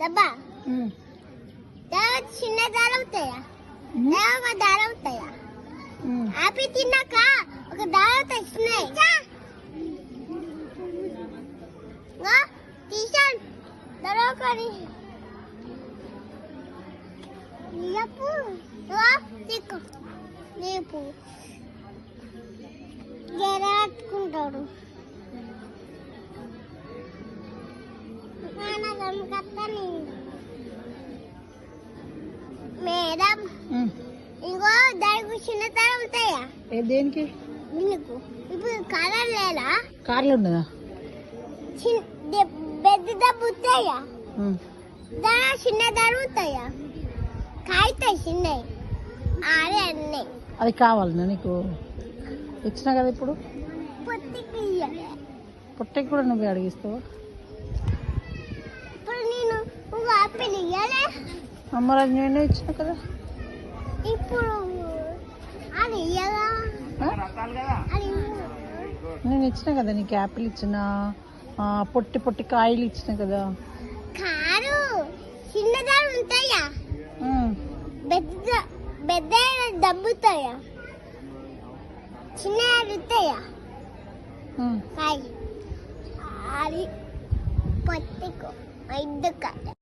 దబ్బా చిన్న దారం అవుతాయా ఒక దారం అవుతాయా ఆపి తిన్నాక ఒక దారం తెచ్చినాయి తీసాను దొరకని తీసుకో రేపు జరాట్టుకుంటాడు మేడం ఇంకో దానికి చిన్న తరం ఉంటాయా దేనికి నీకు ఇప్పుడు కారం లేదా కార్లు ఉండదా పెద్ద డబ్బు ఉంటాయా దాని చిన్న ధర ఉంటాయా కాయితాయి చిన్నవి ఆడే అన్నీ అది కావాలన్నా నీకు ఇచ్చినా కదా ఇప్పుడు పొత్తికి ఇయ్యాలి పుట్టకి కూడా నువ్వు అడిగిస్తావు ఇప్పుడు నేను ఒక ఆపిల్ ఇయ్యాలి అమ్మరాజు నేనే ఇచ్చిన కదా ఇప్పుడు అది ఇయ్యదా అది నేను ఇచ్చిన కదా నీకు యాపిల్ ఇచ్చిన పొట్టి పొట్టి కాయలు ఇచ్చిన కదా కారు చిన్నదారు ఉంటాయా పెద్ద పెద్ద దబ్బుతాయా చిన్న ఉంటాయా కాయ అది పొత్తికు 5